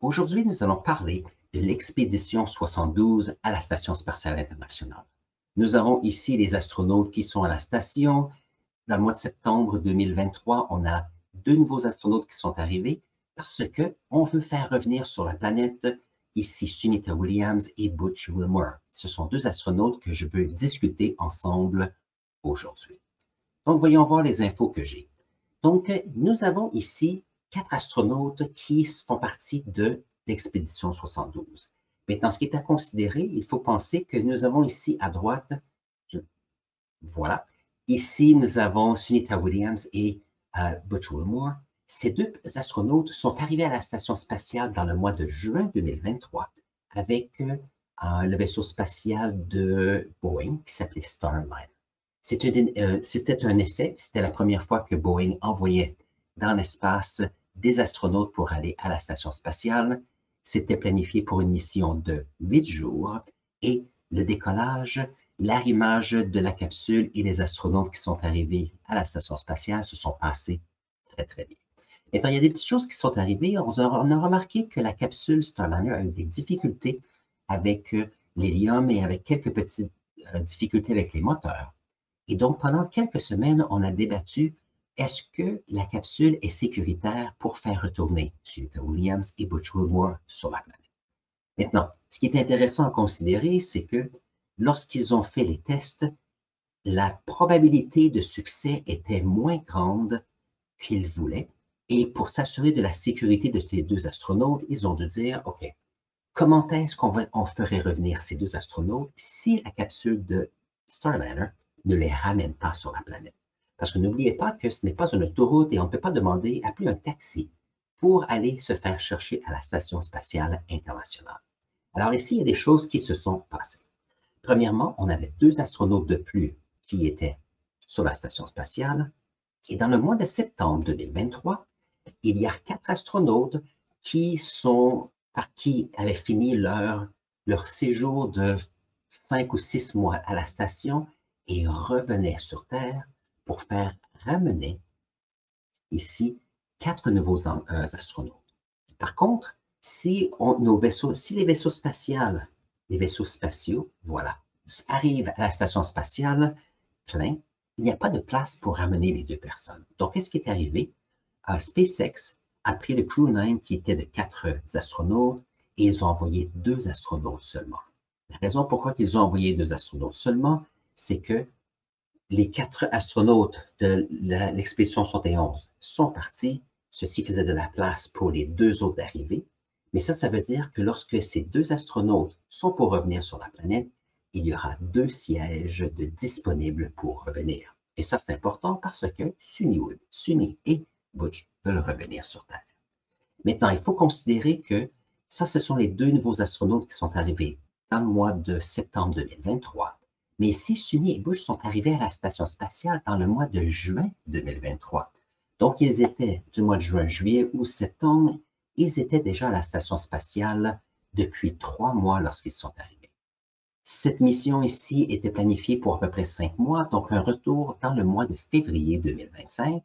Aujourd'hui, nous allons parler de l'expédition 72 à la Station spatiale internationale. Nous avons ici les astronautes qui sont à la station. Dans le mois de septembre 2023, on a deux nouveaux astronautes qui sont arrivés parce qu'on veut faire revenir sur la planète ici Sunita Williams et Butch Wilmore. Ce sont deux astronautes que je veux discuter ensemble aujourd'hui. Donc, voyons voir les infos que j'ai. Donc, nous avons ici 4 astronautes qui font partie de l'expédition 72. Maintenant, ce qui est à considérer, il faut penser que nous avons ici à droite, voilà, ici nous avons Sunita Williams et Butch Wilmore. Ces deux astronautes sont arrivés à la station spatiale dans le mois de juin 2023 avec le vaisseau spatial de Boeing qui s'appelait Starliner. C'était un essai, c'était la première fois que Boeing envoyait dans l'espace des astronautes pour aller à la station spatiale. C'était planifié pour une mission de 8 jours et le décollage, l'arrimage de la capsule et les astronautes qui sont arrivés à la station spatiale se sont passés très, très bien. Maintenant, il y a des petites choses qui sont arrivées. On a remarqué que la capsule Starliner a eu des difficultés avec l'hélium et avec quelques petites difficultés avec les moteurs. Et donc, pendant quelques semaines, on a débattu, est-ce que la capsule est sécuritaire pour faire retourner Sunita Williams et Butch Wilmore sur la planète? Maintenant, ce qui est intéressant à considérer, c'est que lorsqu'ils ont fait les tests, la probabilité de succès était moins grande qu'ils voulaient. Et pour s'assurer de la sécurité de ces deux astronautes, ils ont dû dire, OK, comment est-ce qu'on ferait revenir ces deux astronautes si la capsule de Starliner ne les ramène pas sur la planète? Parce que n'oubliez pas que ce n'est pas une autoroute et on ne peut pas demander, appeler un taxi pour aller se faire chercher à la Station spatiale internationale. Alors ici, il y a des choses qui se sont passées. Premièrement, on avait deux astronautes de plus qui étaient sur la Station spatiale. Et dans le mois de septembre 2023, il y a 4 astronautes qui avaient fini leur séjour de 5 ou 6 mois à la station et revenaient sur Terre pour faire ramener ici 4 nouveaux astronautes. Par contre, si les vaisseaux spatiaux, voilà, arrivent à la station spatiale plein, il n'y a pas de place pour ramener les deux personnes. Donc, qu'est-ce qui est arrivé? SpaceX a pris le Crew 9 qui était de 4 astronautes et ils ont envoyé 2 astronautes seulement. La raison pourquoi ils ont envoyé 2 astronautes seulement, c'est que les 4 astronautes de l'expédition 71 sont partis. Ceci faisait de la place pour les 2 autres arrivés. Mais ça veut dire que lorsque ces 2 astronautes sont pour revenir sur la planète, il y aura 2 sièges disponibles pour revenir. Et ça, c'est important parce que Sunny et Butch veulent revenir sur Terre. Maintenant, il faut considérer que ça, ce sont les 2 nouveaux astronautes qui sont arrivés dans le mois de septembre 2023. Mais si Sunny et Butch sont arrivés à la station spatiale dans le mois de juin 2023, donc ils étaient du mois de juin, juillet ou septembre, ils étaient déjà à la station spatiale depuis 3 mois lorsqu'ils sont arrivés. Cette mission ici était planifiée pour à peu près 5 mois, donc un retour dans le mois de février 2025.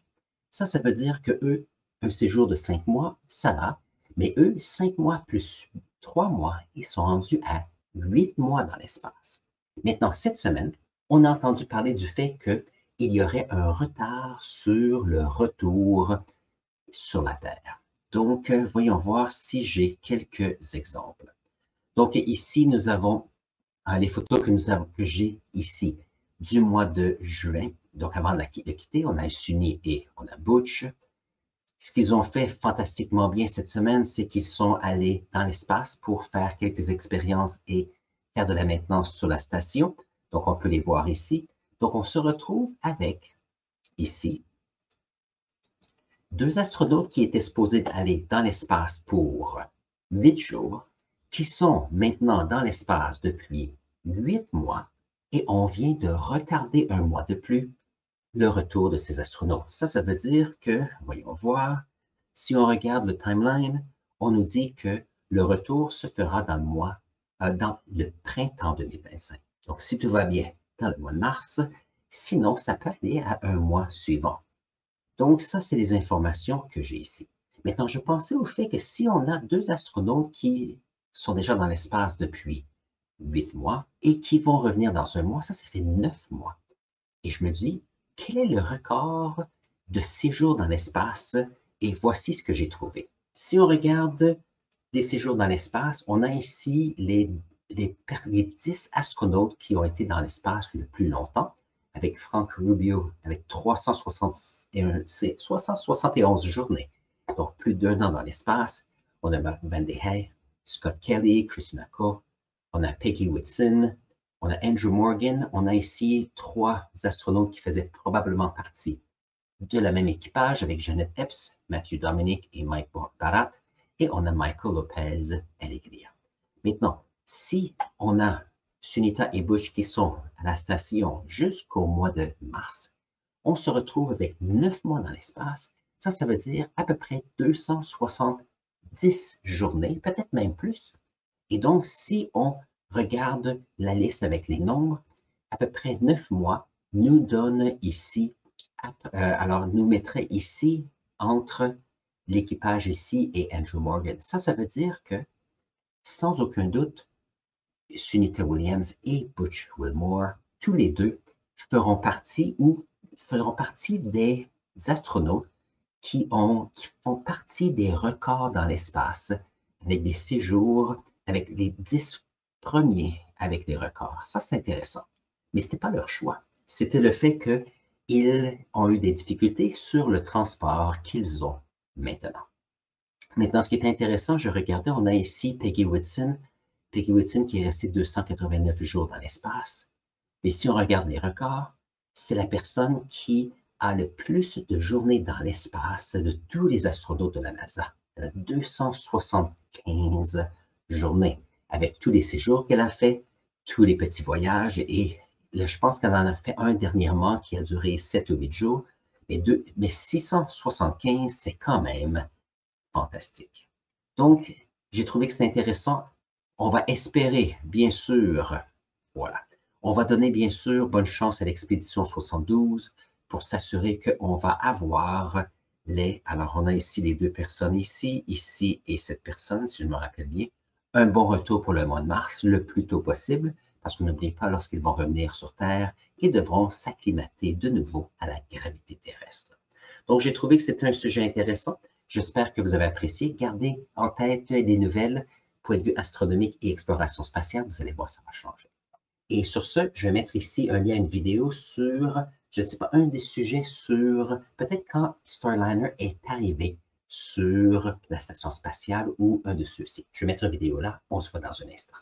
Ça veut dire que eux, un séjour de 5 mois, ça va, mais eux, 5 mois plus 3 mois, ils sont rendus à 8 mois dans l'espace. Maintenant, cette semaine, on a entendu parler du fait qu'il y aurait un retard sur le retour sur la Terre. Donc, voyons voir si j'ai quelques exemples. Donc, ici, nous avons les photos que j'ai ici du mois de juin. Donc, avant de le quitter, on a Sunny et on a Butch. Ce qu'ils ont fait fantastiquement bien cette semaine, c'est qu'ils sont allés dans l'espace pour faire quelques expériences et faire de la maintenance sur la station. Donc, on peut les voir ici. Donc, on se retrouve avec, ici, 2 astronautes qui étaient supposés aller dans l'espace pour 8 jours, qui sont maintenant dans l'espace depuis 8 mois, et on vient de retarder un mois de plus le retour de ces astronautes. Ça veut dire que, voyons voir, si on regarde le timeline, on nous dit que le retour se fera dans le printemps 2025. Donc, si tout va bien, dans le mois de mars, sinon, ça peut aller à un mois suivant. Donc, ça, c'est les informations que j'ai ici. Maintenant, je pensais au fait que si on a deux astronautes qui sont déjà dans l'espace depuis 8 mois et qui vont revenir dans un mois, ça fait 9 mois. Et je me dis, quel est le record de séjour dans l'espace? Et voici ce que j'ai trouvé. Si on regarde les séjours dans l'espace, on a ici les 10 astronautes qui ont été dans l'espace le plus longtemps, avec Frank Rubio, avec 371 journées, donc plus d'1 an dans l'espace. On a Mark Van de Hey, Scott Kelly, Christina Koch, on a Peggy Whitson, on a Andrew Morgan. On a ici 3 astronautes qui faisaient probablement partie de la même équipage avec Jeannette Epps, Matthew Dominic et Mike Barat. Et on a Michael Lopez Alegria. Maintenant, si on a Sunita et Butch qui sont à la station jusqu'au mois de mars, on se retrouve avec 9 mois dans l'espace. Ça veut dire à peu près 270 journées, peut-être même plus. Et donc, si on regarde la liste avec les nombres, à peu près 9 mois nous donne ici, alors nous mettrait ici entre l'équipage ici et Andrew Morgan. Ça veut dire que, sans aucun doute, Sunita Williams et Butch Wilmore, tous les deux, feront partie des astronautes qui font partie des records dans l'espace, avec des séjours, avec les 10 premiers avec les records. Ça, c'est intéressant. Mais ce n'était pas leur choix. C'était le fait qu'ils ont eu des difficultés sur le transport qu'ils ont maintenant. Maintenant, ce qui est intéressant, je regardais, on a ici Peggy Whitson qui est restée 289 jours dans l'espace. Mais si on regarde les records, c'est la personne qui a le plus de journées dans l'espace de tous les astronautes de la NASA. Elle a 275 journées, avec tous les séjours qu'elle a fait, tous les petits voyages, et je pense qu'elle en a fait un dernièrement qui a duré 7 ou 8 jours, mais 675, c'est quand même fantastique. Donc, j'ai trouvé que c'était intéressant. On va espérer, bien sûr, voilà. On va donner, bien sûr, bonne chance à l'expédition 72 pour s'assurer qu'on va avoir alors on a ici les 2 personnes ici et cette personne, si je me rappelle bien, un bon retour pour le mois de mars, le plus tôt possible, parce qu'on n'oublie pas lorsqu'ils vont revenir sur Terre et devront s'acclimater de nouveau à la gravité terrestre. Donc, j'ai trouvé que c'était un sujet intéressant. J'espère que vous avez apprécié. Gardez en tête des nouvelles, point de vue astronomique et exploration spatiale. Vous allez voir, ça va changer. Et sur ce, je vais mettre ici un lien à une vidéo sur, je ne sais pas, un des sujets sur peut-être quand Starliner est arrivé sur la station spatiale ou un de ceux-ci. Je vais mettre une vidéo là. On se voit dans un instant.